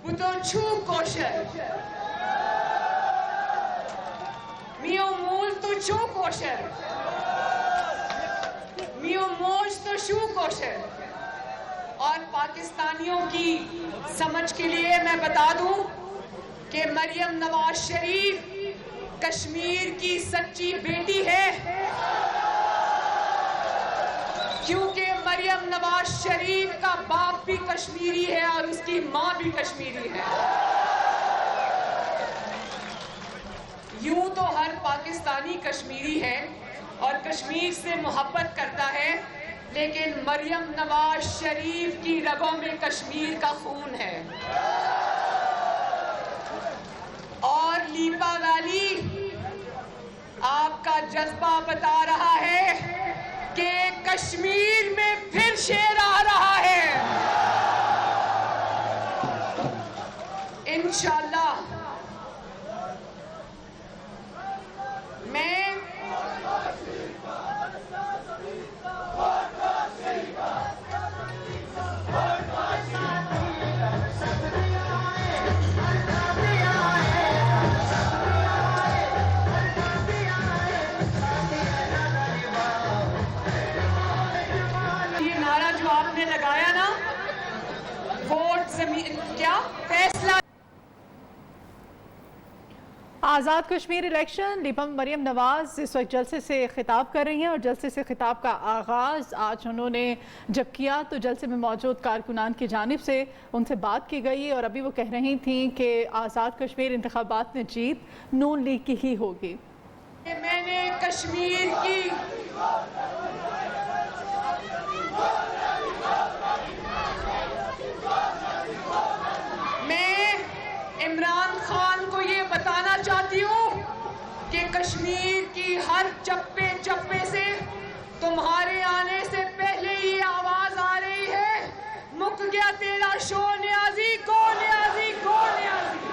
çok koşar. Mio mul to çok koşar. Mio moj to şu koşar. اور پاکستانیوں کی سمجھ کے لیے میں بتا دوں کہ مریم نواز شریف کشمیر کی سچی بیٹی ہے، کیونکہ مریم نواز شریف کا باپ بھی کشمیری ہے اور اس کی ماں بھی کشمیری ہے۔ یوں تو ہر پاکستانی کشمیری ہے اور کشمیر سے محبت کرتا ہے، لیکن مریم نواز شریف کی رگوں میں کشمیر کا خون ہے۔ اور لیپا ویلی آپ کا جذبہ بتا رہا ہے کہ کشمیر میں پھر شیر آ رہا ہے۔ انشاءاللہ میں لگایا نا ووٹ زمین کیا فیصلہ۔ آزاد کشمیر الیکشن مریم نواز اس وقت جلسے سے خطاب کر رہی ہیں اور جلسے سے خطاب کا آغاز آج انہوں نے جب کیا تو جلسے میں موجود کارکنان کی جانب سے ان سے بات کی گئی اور ابھی وہ کہہ رہی تھیں کہ آزاد کشمیر انتخابات میں جیت نون لیگ کی ہی ہوگی۔ میں نے کشمیر کی عمران خان کو یہ بتانا چاہتی ہوں کہ کشمیر کی ہر چپے چپے سے تمہارے آنے سے پہلے ہی آواز آ رہی ہے، مک گیا تیرا شو نیازی کو نیازی کو نیازی۔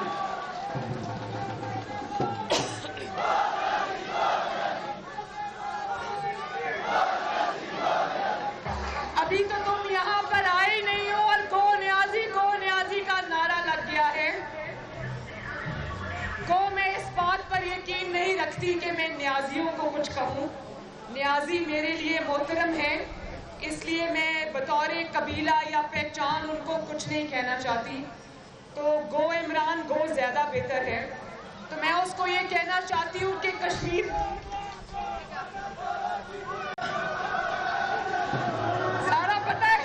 ابھی تو تم یہاں پر آئے نہیں ہو اور کو نیازی کا نعرہ لگ گیا ہے۔ میں اس بات پر یقین نہیں رکھتی کہ میں نیازیوں کو کچھ کہوں۔ نیازی میرے لیے محترم ہے، اس لیے میں بطور قبیلہ یا پہچان ان کو کچھ نہیں کہنا چاہتی۔ تو گو عمران گو زیادہ بہتر ہے۔ تو میں اس کو یہ کہنا چاہتی ہوں کہ کشمیر سارا پتہ ہے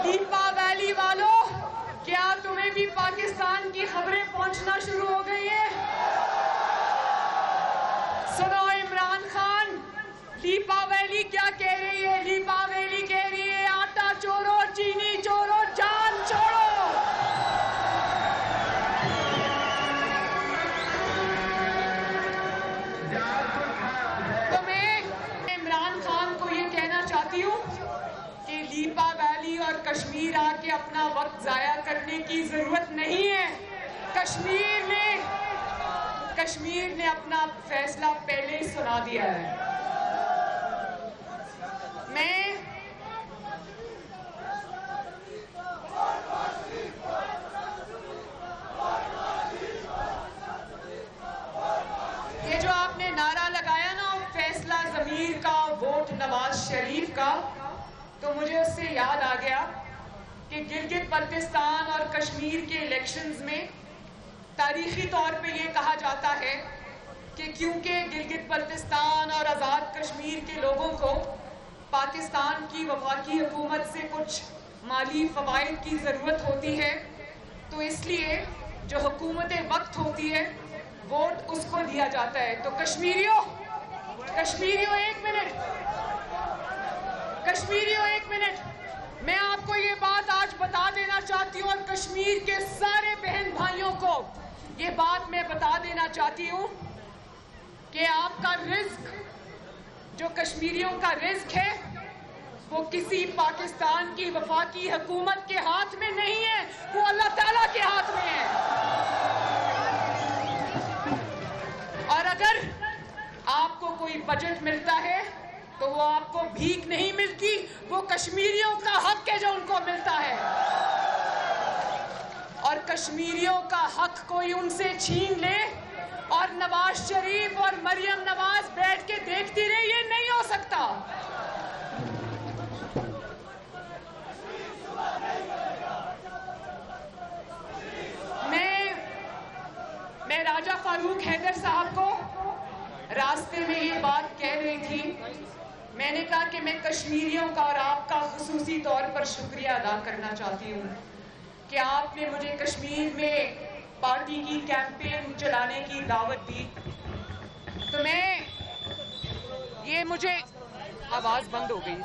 لیپا ویلی والوں، کیا تمہیں بھی پاکستان کی خبریں پہنچنا شروع ہو گئی ہیں؟ سنو عمران خان، لیپا ویلی کیا کہہ رہی ہے؟ لیپا ویلی کہہ رہی ہے آٹا چورو، چینی چورو، جان چھوڑو۔ تو میں عمران خان کو یہ کہنا چاہتی ہوں کہ لیپا ویلی اور کشمیر آ کے اپنا وقت ضائع کرنے کی ضرورت نہیں ہے۔ کشمیر نے اپنا فیصلہ پہلے ہی سنا دیا ہے۔ یہ جو آپ نے نعرہ لگایا نا فیصلہ ضمیر کا، ووٹ نواز شریف کا، تو مجھے اس سے یاد آ گیا کہ گلگت بلتستان اور کشمیر کے الیکشنز میں تاریخی طور پہ یہ کہا جاتا ہے کہ کیونکہ گلگت بلتستان اور آزاد کشمیر کے لوگوں کو پاکستان کی وفاقی حکومت سے کچھ مالی فوائد کی ضرورت ہوتی ہے، تو اس لیے جو حکومت وقت ہوتی ہے ووٹ اس کو دیا جاتا ہے۔ تو کشمیریوں ایک منٹ، میں آپ کو یہ بات آج بتا دینا چاہتی ہوں اور کشمیر کے سارے بہن بھائیوں کو یہ بات میں بتا دینا چاہتی ہوں کہ آپ کا رزق، جو کشمیریوں کا رزق ہے، وہ کسی پاکستان کی وفاقی حکومت کے ہاتھ میں نہیں ہے، وہ اللہ تعالیٰ کے ہاتھ میں ہے۔ اور اگر بجٹ ملتا ہے تو وہ آپ کو بھیک نہیں ملتی, وہ کشمیریوں کا حق ہے جو ان کو ملتا ہے, اور کشمیریوں کا حق کوئی ان سے چھین لے اور نواز شریف اور مریم نواز بیٹھ کے دیکھتی رہے, یہ نہیں ہو سکتا. میں راجہ فاروق حیدر صاحب کو راستے میں یہ بات کہہ رہی تھی. میں نے کہا کہ میں کشمیریوں کا اور آپ کا خصوصی طور پر شکریہ ادا کرنا چاہتی ہوں کہ آپ نے مجھے کشمیر میں پارٹی کی کیمپین چلانے کی دعوت دی. تو میں یہ مجھے آواز بند ہو گئی,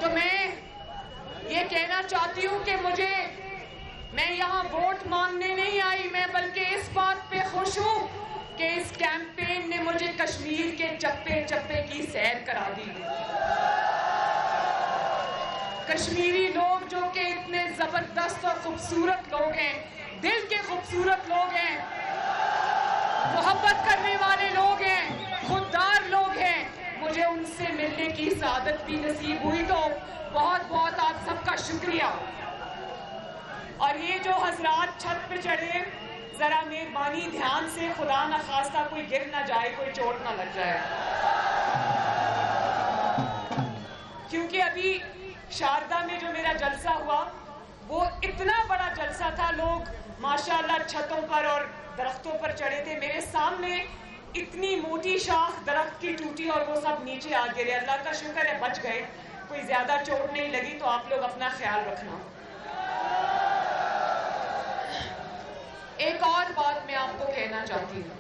تو میں یہ کہنا چاہتی ہوں کہ میں یہاں ووٹ مانگنے نہیں آئی, میں بلکہ اس بات پہ خوش ہوں کہ اس کیمپین نے مجھے کشمیر کے چپے چپے کی سیر کرا دی. کشمیری لوگ جو کہ اتنے زبردست اور خوبصورت لوگ ہیں, دل کے خوبصورت لوگ ہیں, محبت کرنے والے لوگ ہیں, خوددار لوگ ہیں, مجھے ان سے ملنے کی سعادت بھی نصیب ہوئی. تو بہت بہت آپ سب کا شکریہ. اور یہ جو حضرات چھت پہ چڑھے, ذرا مہربانی دھیان سے, خدا نہ خواستہ کوئی گر نہ جائے, کوئی چوٹ نہ لگ جائے, کیونکہ ابھی شاردا میں جو میرا جلسہ ہوا وہ اتنا بڑا جلسہ تھا, لوگ ماشاءاللہ چھتوں پر اور درختوں پر چڑھے تھے. میرے سامنے اتنی موٹی شاخ درخت کی ٹوٹی اور وہ سب نیچے آ گرے. اللہ کا شکر ہے بچ گئے, کوئی زیادہ چوٹ نہیں لگی. تو آپ لوگ اپنا خیال رکھنا. ایک اور بات میں آپ کو کہنا چاہتی ہوں,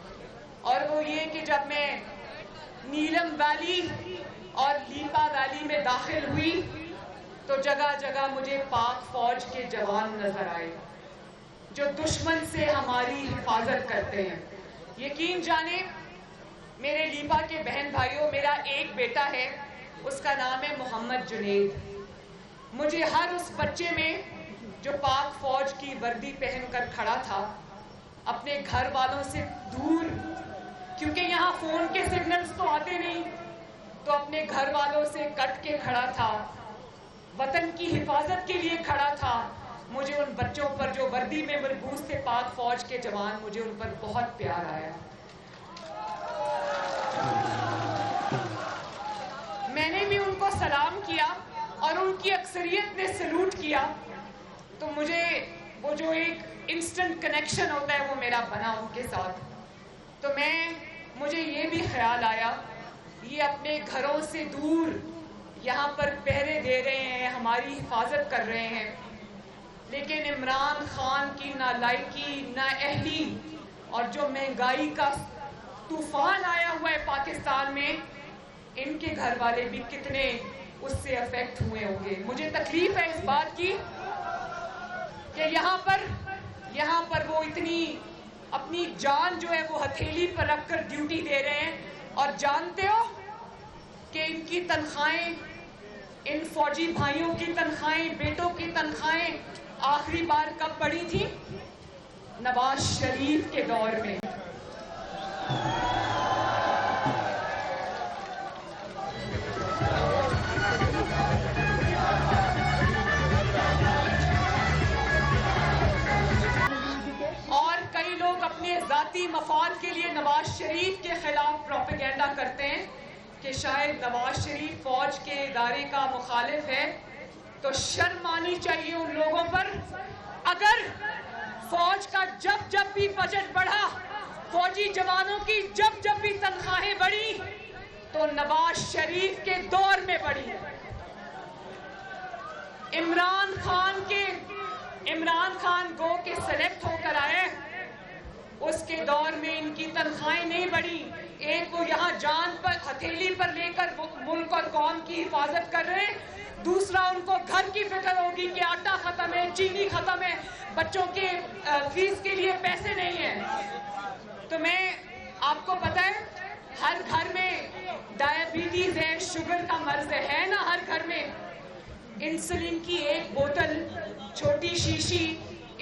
اور وہ یہ کہ جب میں نیلم ویلی اور لیپا ویلی میں داخل ہوئی تو جگہ جگہ مجھے پاک فوج کے جوان نظر آئے جو دشمن سے ہماری حفاظت کرتے ہیں. یقین جانیں میرے لیپا کے بہن بھائیوں, میرا ایک بیٹا ہے, اس کا نام ہے محمد جنید. مجھے ہر اس بچے میں جو پاک فوج کی وردی پہن کر کھڑا تھا, اپنے گھر والوں سے دور, کیونکہ یہاں فون کے سگنلز تو آتے نہیں, تو اپنے گھر والوں سے کٹ کے کھڑا تھا, وطن کی حفاظت کے لیے کھڑا تھا. مجھے ان بچوں پر جو وردی میں ملبوس تھے پاک فوج کے جوان, مجھے ان پر بہت پیار آیا. میں نے بھی ان کو سلام کیا اور ان کی اکثریت نے سلوٹ کیا. تو مجھے وہ جو ایک انسٹنٹ کنیکشن ہوتا ہے وہ میرا بنا ان کے ساتھ. تو مجھے یہ بھی خیال آیا, یہ اپنے گھروں سے دور یہاں پر پہرے دے رہے ہیں, ہماری حفاظت کر رہے ہیں, لیکن عمران خان کی نالائکی, نااہلی اور جو مہنگائی کا طوفان آیا ہوا ہے پاکستان میں, ان کے گھر والے بھی کتنے اس سے افیکٹ ہوئے ہوں گے. مجھے تکلیف ہے اس بات کی کہ یہاں پر وہ اتنی اپنی جان جو ہے وہ ہتھیلی پر رکھ کر ڈیوٹی دے رہے ہیں, اور جانتے ہو کہ ان کی تنخواہیں, ان فوجی بھائیوں کی تنخواہیں, بیٹوں کی تنخواہیں آخری بار کب بڑھی تھی؟ نواز شریف کے دور میں. اور کئی لوگ اپنے ذاتی مفاد کے لیے نواز شریف کے خلاف پروپیگنڈا کرتے ہیں کہ شاید نواز شریف فوج کے ادارے کا مخالف ہے. تو شرم آنی چاہیے ان لوگوں پر. اگر فوج کا جب بھی بجٹ بڑھا, فوجی جوانوں کی جب بھی تنخواہیں بڑھی, تو نواز شریف کے دور میں بڑھی. عمران خان گو کے سلیکٹ ہو کر آئے, اس کے دور میں ان کی تنخواہیں نہیں بڑھی. ایک وہ یہاں جان پر ہتھیلی پر لے کر ملک اور قوم کی حفاظت کر رہے ہیں, دوسرا ان کو گھر کی فکر ہوگی کہ آٹا ختم ہے, چینی ختم ہے, بچوں کے فیس کے لیے پیسے نہیں ہیں. تو آپ کو پتہ ہے ہر گھر میں ڈائبٹیز ہے, شوگر کا مرض ہے نا, ہر گھر میں انسولین کی ایک بوتل چھوٹی شیشی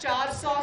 400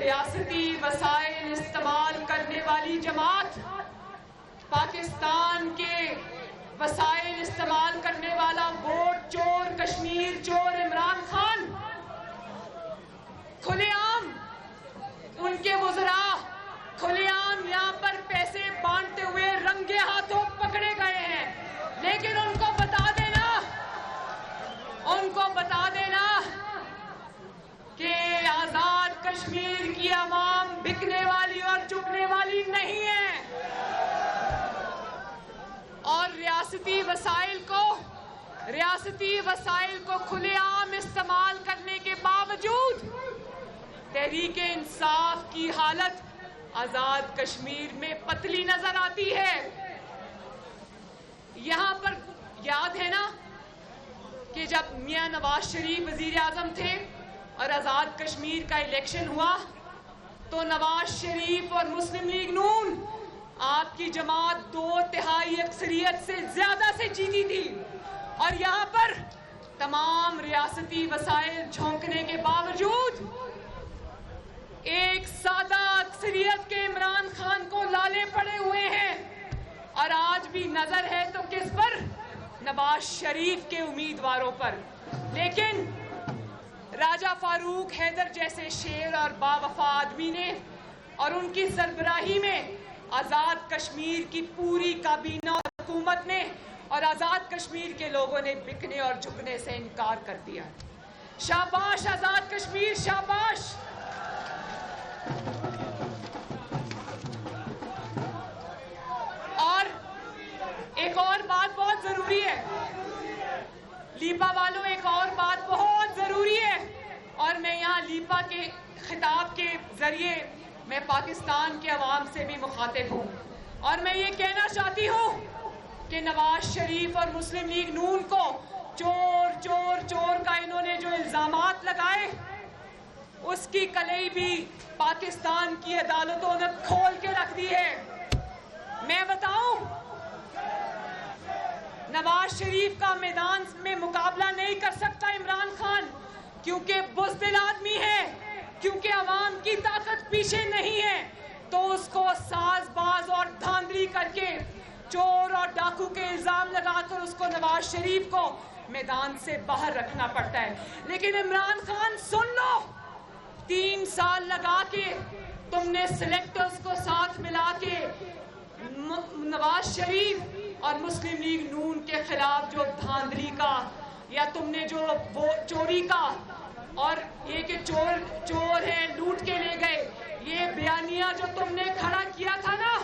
ریاستی وسائل استعمال کرنے والی جماعت، پاکستان کے وسائل استعمال کرنے والا ووٹ چور، کشمیر چور عمران خان، کھلے عام ان کے وزراء کھلے عام یہاں پر پیسے بانٹتے ہوئے رنگے ہاتھوں پکڑے گئے ہیں. لیکن ان کو بتا دینا کہ آزاد کشمیر کی عوام بکنے والی اور جھکنے والی نہیں ہے. اور ریاستی وسائل کو کھلے عام استعمال کرنے کے باوجود تحریک انصاف کی حالت آزاد کشمیر میں پتلی نظر آتی ہے. یہاں پر یاد ہے نا کہ جب میاں نواز شریف وزیر اعظم تھے اور آزاد کشمیر کا الیکشن ہوا تو نواز شریف اور مسلم لیگ نون، آپ کی جماعت 2/3 اکثریت سے زیادہ سے جیتی تھی، اور یہاں پر تمام ریاستی وسائل جھونکنے کے باوجود ایک سادہ اکثریت کے عمران خان کو لالے پڑے ہوئے ہیں. اور آج بھی نظر ہے تو کس پر؟ نواز شریف کے امیدواروں پر. لیکن راجہ فاروق حیدر جیسے شیر اور باوفا آدمی نے اور ان کی سربراہی میں آزاد کشمیر کی پوری کابینہ اور حکومت نے اور آزاد کشمیر کے لوگوں نے بکنے اور جھکنے سے انکار کر دیا. شاباش آزاد کشمیر، شاباش. اور ایک اور بات بہت ضروری ہے لیپا والوں، ایک اور بات بہت ضروری ہے، اور میں یہاں لیپا کے خطاب کے ذریعے میں پاکستان کے عوام سے بھی مخاطب ہوں، اور میں یہ کہنا چاہتی ہوں کہ نواز شریف اور مسلم لیگ نون کو چور چور چور کا انہوں نے جو الزامات لگائے اس کی کلئی بھی پاکستان کی عدالتوں نے کھول کے رکھ دی ہے. میں بتاؤں، نواز شریف کا میدان میں مقابلہ نہیں کر سکتا عمران خان، کیونکہ بزدل آدمی ہے، کیونکہ عوام کی طاقت پیچھے نہیں ہے، تو اس کو ساز باز اور دھاندلی کر کے چور اور ڈاکو کے الزام لگا کر اس کو نواز شریف کو میدان سے باہر رکھنا پڑتا ہے. لیکن عمران خان سن لو، 3 سال لگا کے تم نے سلیکٹرز کو ساتھ ملا کے نواز شریف اور مسلم لیگ نون کے خلاف جو دھاندلی کا یا تم نے جو وہ چوری کا اور یہ کہ چور ہے لوٹ کے لے گئے، یہ بیانیہ جو تم نے کھڑا کیا تھا نا،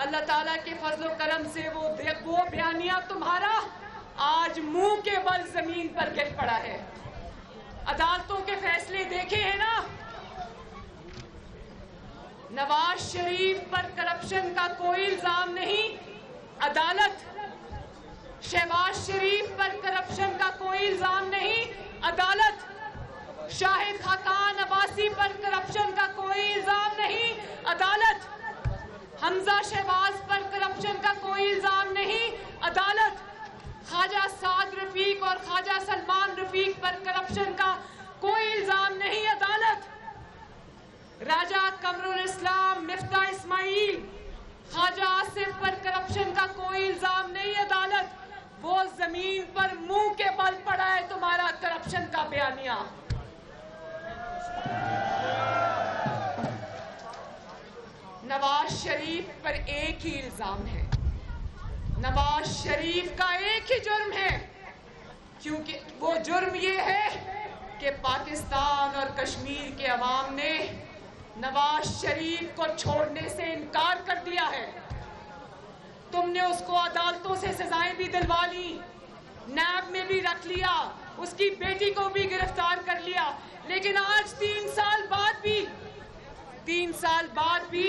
اللہ تعالیٰ کے فضل و کرم سے وہ بیانیہ تمہارا آج منہ کے بل زمین پر گر پڑا ہے. عدالتوں کے فیصلے دیکھے ہیں نا. نواز شریف پر کرپشن کا کوئی الزام نہیں، عدالت. شہباز شریف پر کرپشن کا کوئی الزام نہیں، عدالت. شاہد خاقان عباسی پر کرپشن کا کوئی الزام نہیں، عدالت. حمزہ شہباز پر کرپشن کا کوئی الزام نہیں، عدالت. خواجہ سعد رفیق اور خواجہ سلمان رفیق پر کرپشن کا کوئی الزام نہیں، عدالت. راجہ قمر الاسلام مفتاح اسماعیل خواجہ آصف پر کرپشن کا کوئی الزام نہیں، عدالت. وہ زمین پر منہ کے بل پڑا ہے تمہارا کرپشن کا بیانیہ. نواز شریف پر ایک ہی الزام ہے، نواز شریف کا ایک ہی جرم ہے، کیونکہ وہ جرم یہ ہے کہ پاکستان اور کشمیر کے عوام نے نواز شریف کو چھوڑنے سے انکار کر دیا ہے. تم نے اس کو عدالتوں سے سزائیں بھی دلوا لی، نیب میں بھی رکھ لیا، اس کی بیٹی کو بھی گرفتار کر لیا، لیکن آج 3 سال بعد بھی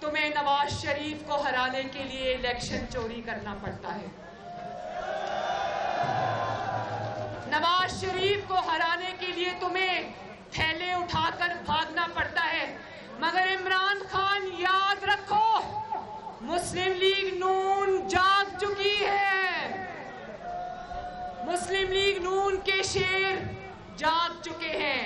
تمہیں نواز شریف کو ہرانے کے لیے الیکشن چوری کرنا پڑتا ہے. نواز شریف کو ہرانے کے لیے تمہیں تھیلے اٹھا کر بھاگنا پڑتا ہے. مگر عمران خان یاد رکھو، مسلم لیگ نون جاگ چکی ہے. مسلم لیگ نون کے شیر جاگ چکے ہیں.